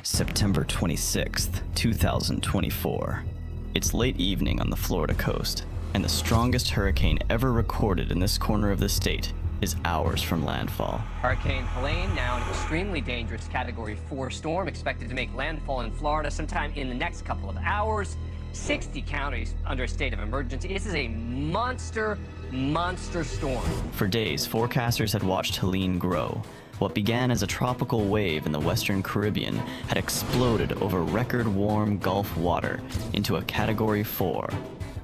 September 26th, 2024. It's late evening on the Florida coast, and the strongest hurricane ever recorded in this corner of the state is hours from landfall. Hurricane Helene, now an extremely dangerous Category 4 storm, expected to make landfall in Florida sometime in the next couple of hours. 60 counties under a state of emergency. This is a monster storm. For days, forecasters had watched Helene grow. What began as a tropical wave in the Western Caribbean had exploded over record-warm Gulf water into a Category 4,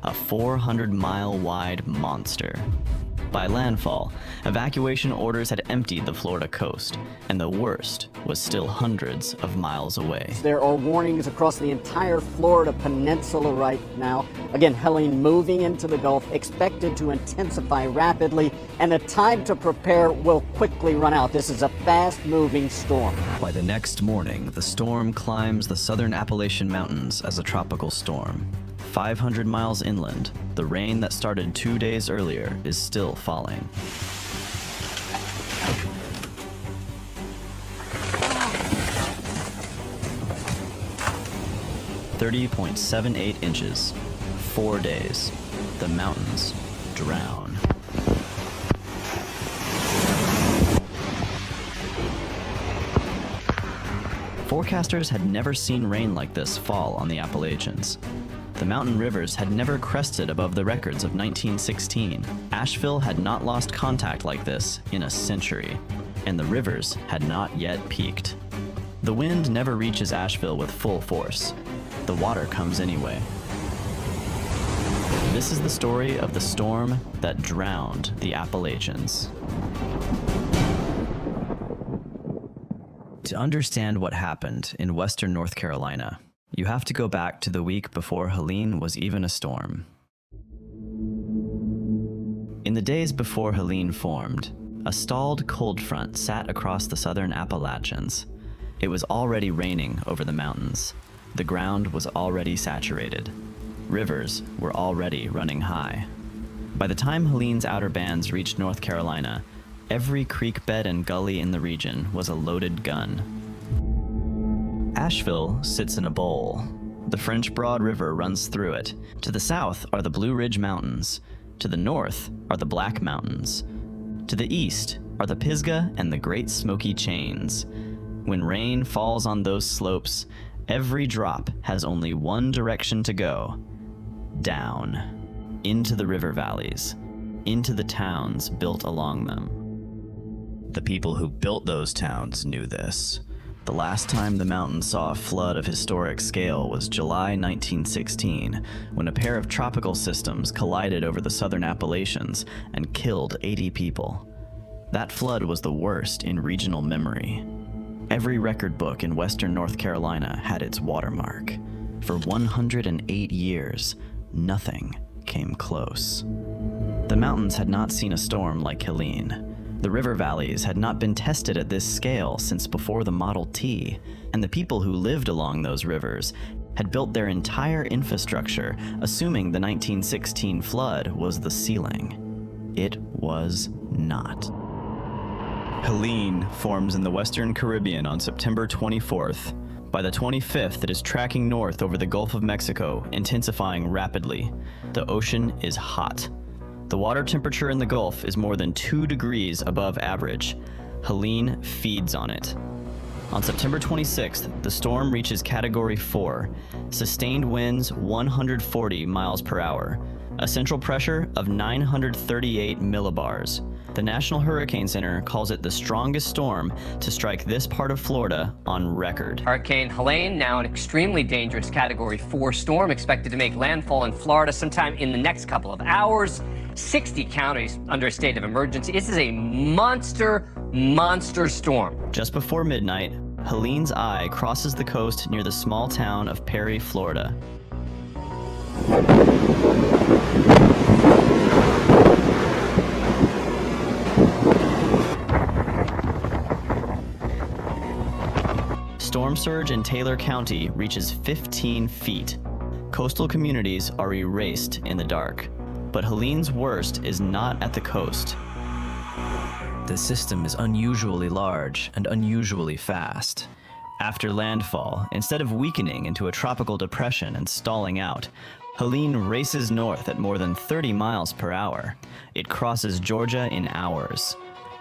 a 400-mile-wide monster. By landfall, evacuation orders had emptied the Florida coast, and the worst was still hundreds of miles away. There are warnings across the entire Florida peninsula right now. Again, Helene moving into the Gulf, expected to intensify rapidly, and the time to prepare will quickly run out. This is a fast-moving storm. By the next morning, the storm climbs the southern Appalachian Mountains as a tropical storm. 500 miles inland, the rain that started 2 days earlier is still falling. .78 inches, 4 days. The mountains drown. Forecasters had never seen rain like this fall on the Appalachians. The mountain rivers had never crested above the records of 1916. Asheville had not lost contact like this in a century, and the rivers had not yet peaked. The wind never reaches Asheville with full force. The water comes anyway. This is the story of the storm that drowned the Appalachians. To understand what happened in western North Carolina, you have to go back to the week before Helene was even a storm. In the days before Helene formed, a stalled cold front sat across the southern Appalachians. It was already raining over the mountains. The ground was already saturated. Rivers were already running high. By the time Helene's outer bands reached North Carolina, every creek bed and gully in the region was a loaded gun. Asheville sits in a bowl. The French Broad River runs through it. To the south are the Blue Ridge Mountains. To the north are the Black Mountains. To the east are the Pisgah and the Great Smoky Chains. When rain falls on those slopes, every drop has only one direction to go: down, into the river valleys, into the towns built along them. The people who built those towns knew this. The last time the mountain saw a flood of historic scale was July 1916, when a pair of tropical systems collided over the southern Appalachians and killed 80 people. That flood was the worst in regional memory. Every record book in western North Carolina had its watermark. For 108 years, nothing came close. The mountains had not seen a storm like Helene. The river valleys had not been tested at this scale since before the Model T, and the people who lived along those rivers had built their entire infrastructure assuming the 1916 flood was the ceiling. It was not. Helene forms in the Western Caribbean on September 24th. By the 25th, it is tracking north over the Gulf of Mexico, intensifying rapidly. The ocean is hot. The water temperature in the Gulf is more than 2 degrees above average. Helene feeds on it. On September 26th, the storm reaches Category 4, sustained winds 140 miles per hour, a central pressure of 938 millibars. The National Hurricane Center calls it the strongest storm to strike this part of Florida on record. Hurricane Helene, now an extremely dangerous Category 4 storm, expected to make landfall in Florida sometime in the next couple of hours. 60 counties under a state of emergency. This is a monster storm. Just before midnight, Helene's eye crosses the coast near the small town of Perry, Florida. Storm surge in Taylor County reaches 15 feet. Coastal communities are erased in the dark. But Helene's worst is not at the coast. The system is unusually large and unusually fast. After landfall, instead of weakening into a tropical depression and stalling out, Helene races north at more than 30 miles per hour. It crosses Georgia in hours.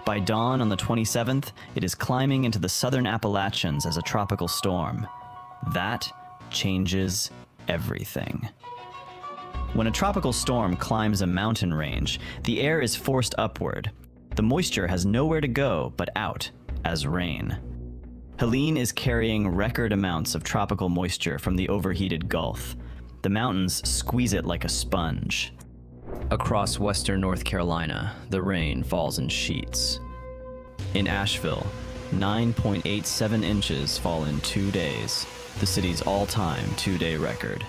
By dawn on the 27th, it is climbing into the southern Appalachians as a tropical storm. That changes everything. When a tropical storm climbs a mountain range, the air is forced upward. The moisture has nowhere to go but out as rain. Helene is carrying record amounts of tropical moisture from the overheated Gulf. The mountains squeeze it like a sponge. Across western North Carolina, the rain falls in sheets. In Asheville, 9.87 inches fall in 2 days, the city's all-time 2-day record.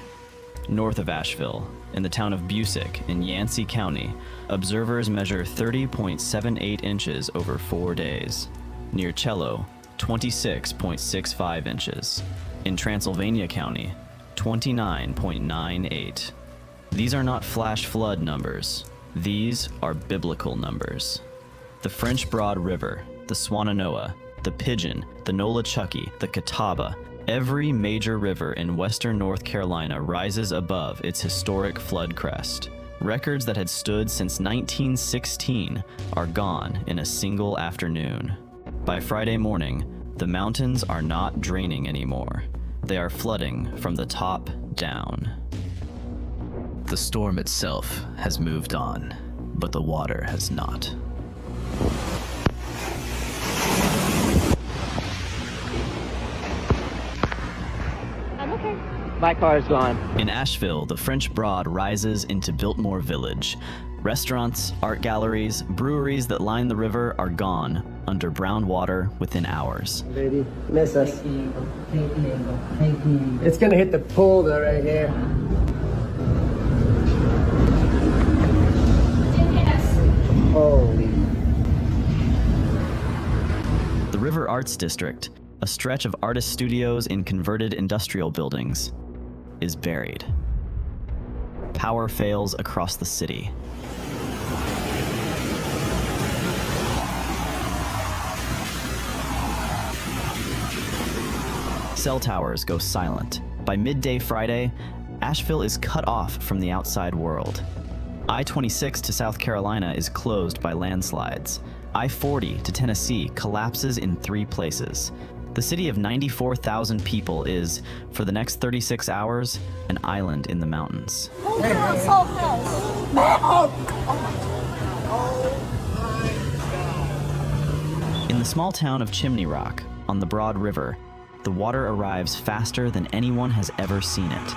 North of Asheville, in the town of Busick in Yancey County, observers measure 30.78 inches over 4 days. Near Cello, 26.65 inches. In Transylvania County, 29.98. These are not flash flood numbers. These are biblical numbers. The French Broad River, the Swannanoa, the Pigeon, the Nolichucky, the Catawba, every major river in western North Carolina rises above its historic flood crest. Records that had stood since 1916 are gone in a single afternoon. By Friday morning, the mountains are not draining anymore. They are flooding from the top down. The storm itself has moved on, but the water has not. I'm okay. My car is gone. In Asheville, the French Broad rises into Biltmore Village. Restaurants, art galleries, breweries that line the river are gone under brown water within hours. Baby, miss us. It's gonna hit the pool though right here. Holy. The River Arts District, a stretch of artist studios in converted industrial buildings, is buried. Power fails across the city. Cell towers go silent. By midday Friday, Asheville is cut off from the outside world. I-26 to South Carolina is closed by landslides. I-40 to Tennessee collapses in 3 places. The city of 94,000 people is, for the next 36 hours, an island in the mountains. In the small town of Chimney Rock, on the Broad River, the water arrives faster than anyone has ever seen it.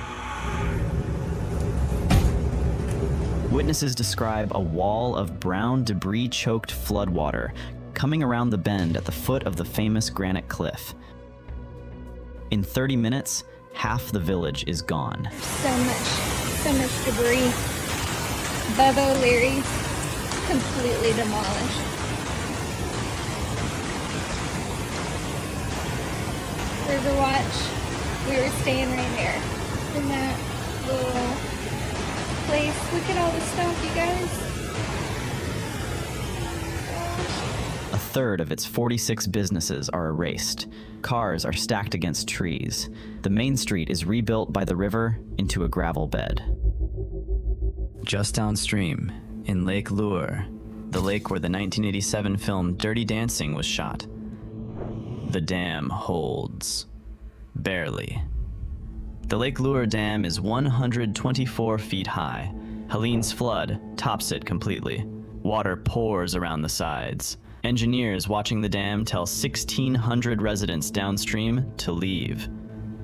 Witnesses describe a wall of brown debris-choked floodwater coming around the bend at the foot of the famous granite cliff. In 30 minutes, half the village is gone. So much debris. Bubba O'Leary, completely demolished. Riverwatch, we were staying right there in that little place. Look at all the stuff, you guys. A third of its 46 businesses are erased. Cars are stacked against trees. The main street is rebuilt by the river into a gravel bed. Just downstream, in Lake Lure, the lake where the 1987 film Dirty Dancing was shot, the dam holds. Barely. The Lake Lure Dam is 124 feet high. Helene's flood tops it completely. Water pours around the sides. Engineers watching the dam tell 1,600 residents downstream to leave.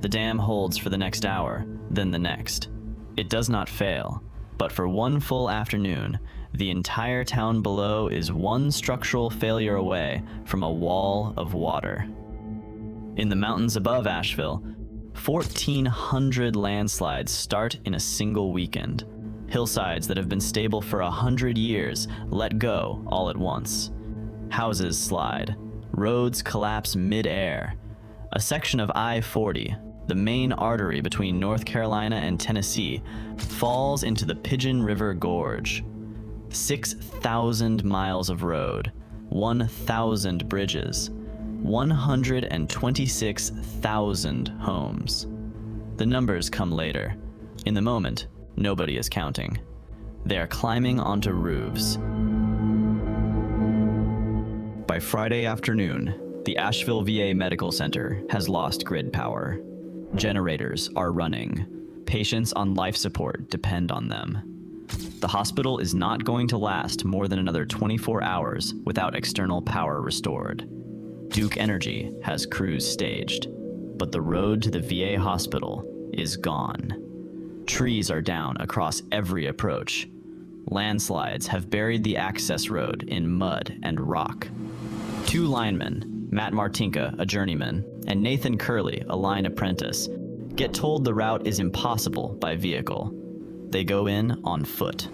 The dam holds for the next hour, then the next. It does not fail, but for one full afternoon, the entire town below is one structural failure away from a wall of water. In the mountains above Asheville, 1,400 landslides start in a single weekend. Hillsides that have been stable for 100 years let go all at once. Houses slide. Roads collapse mid-air. A section of I-40, the main artery between North Carolina and Tennessee, falls into the Pigeon River Gorge. 6,000 miles of road, 1,000 bridges. 126,000 homes. The numbers come later. In the moment, nobody is counting. They are climbing onto roofs. By Friday afternoon, the Asheville VA Medical Center has lost grid power. Generators are running. Patients on life support depend on them. The hospital is not going to last more than another 24 hours without external power restored. Duke Energy has crews staged, but the road to the VA hospital is gone. Trees are down across every approach. Landslides have buried the access road in mud and rock. 2 linemen, Matt Martinka, a journeyman, and Nathan Curley, a line apprentice, get told the route is impossible by vehicle. They go in on foot.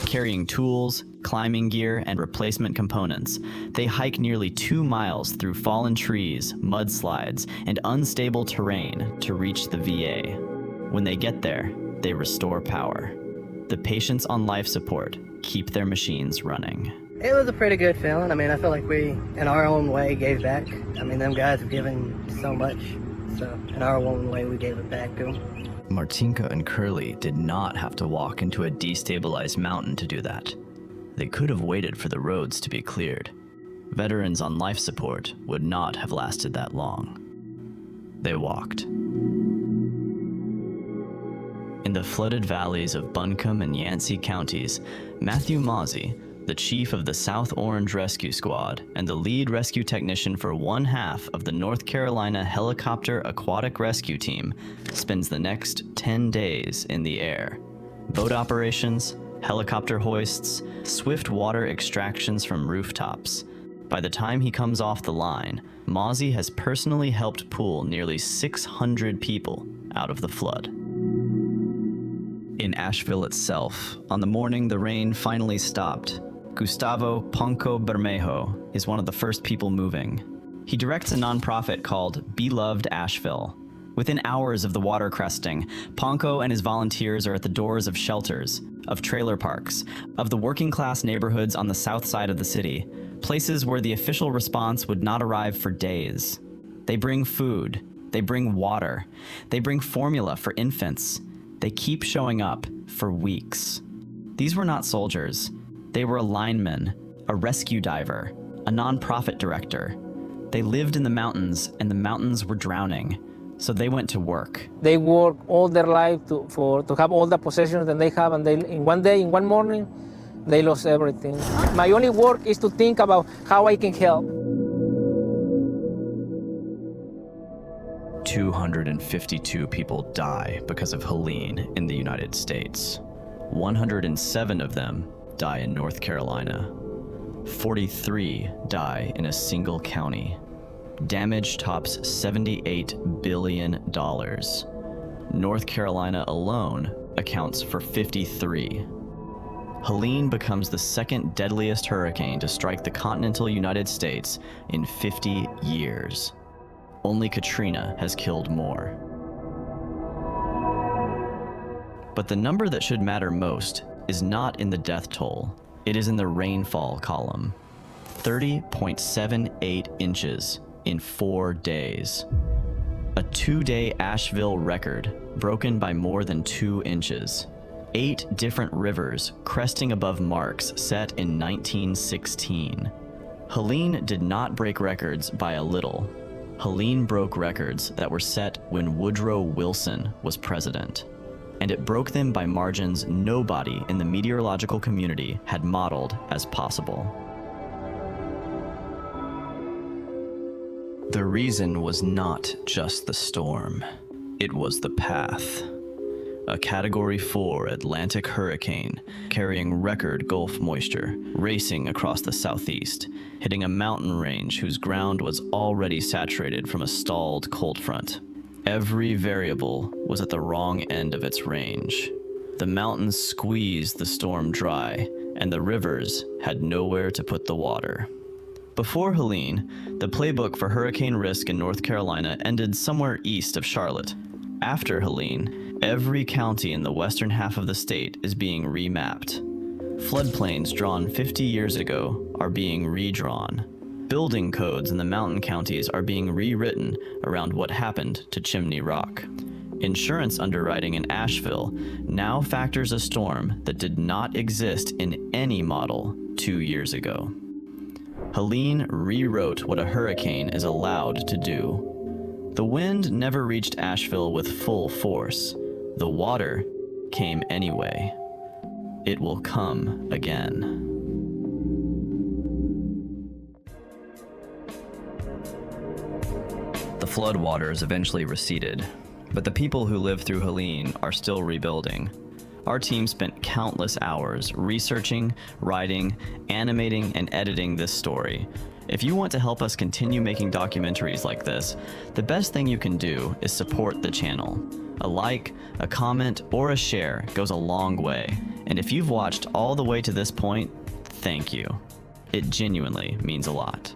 Carrying tools, climbing gear, and replacement components, they hike nearly 2 miles through fallen trees, mudslides, and unstable terrain to reach the VA. When they get there, they restore power. The patients on life support keep their machines running. It was a pretty good feeling. I mean, I feel like we, in our own way, gave back. I mean, them guys have given so much, so in our own way, we gave it back to them. Martinka and Curley did not have to walk into a destabilized mountain to do that. They could have waited for the roads to be cleared. Veterans on life support would not have lasted that long. They walked. In the flooded valleys of Buncombe and Yancey counties, Matthew Mozzie, the chief of the South Orange Rescue Squad and the lead rescue technician for 1/2 of the North Carolina Helicopter Aquatic Rescue Team, spends the next 10 days in the air. Boat operations, helicopter hoists, swift water extractions from rooftops. By the time he comes off the line, Mozzie has personally helped pull nearly 600 people out of the flood. In Asheville itself, on the morning the rain finally stopped, Gustavo Ponco Bermejo is one of the first people moving. He directs a nonprofit called Beloved Asheville. Within hours of the water cresting, Ponco and his volunteers are at the doors of shelters, of trailer parks, of the working class neighborhoods on the south side of the city, places where the official response would not arrive for days. They bring food, they bring water, they bring formula for infants. They keep showing up for weeks. These were not soldiers. They were a lineman, a rescue diver, a nonprofit director. They lived in the mountains, and the mountains were drowning, so they went to work. They work all their life to have all the possessions that they have, and they, in one day, in one morning, they lost everything. My only work is to think about how I can help. 252 people die because of Helene in the United States. 107 of them die in North Carolina. 43 die in a single county. Damage tops $78 billion. North Carolina alone accounts for 53. Helene becomes the second deadliest hurricane to strike the continental United States in 50 years. Only Katrina has killed more. But the number that should matter most is not in the death toll. It is in the rainfall column. 30.78 inches in 4 days. A 2-day Asheville record broken by more than 2 inches. 8 different rivers cresting above marks set in 1916. Helene did not break records by a little. Helene broke records that were set when Woodrow Wilson was president. And it broke them by margins nobody in the meteorological community had modeled as possible. The reason was not just the storm. It was the path. A Category 4 Atlantic hurricane carrying record Gulf moisture, racing across the southeast, hitting a mountain range whose ground was already saturated from a stalled cold front. Every variable was at the wrong end of its range. The mountains squeezed the storm dry, and the rivers had nowhere to put the water. Before Helene, the playbook for hurricane risk in North Carolina ended somewhere east of Charlotte. After Helene, every county in the western half of the state is being remapped. Floodplains drawn 50 years ago are being redrawn. Building codes in the mountain counties are being rewritten around what happened to Chimney Rock. Insurance underwriting in Asheville now factors a storm that did not exist in any model 2 years ago. Helene rewrote what a hurricane is allowed to do. The wind never reached Asheville with full force. The water came anyway. It will come again. The floodwaters eventually receded, but the people who lived through Helene are still rebuilding. Our team spent countless hours researching, writing, animating, and editing this story. If you want to help us continue making documentaries like this, the best thing you can do is support the channel. A like, a comment, or a share goes a long way. And if you've watched all the way to this point, thank you. It genuinely means a lot.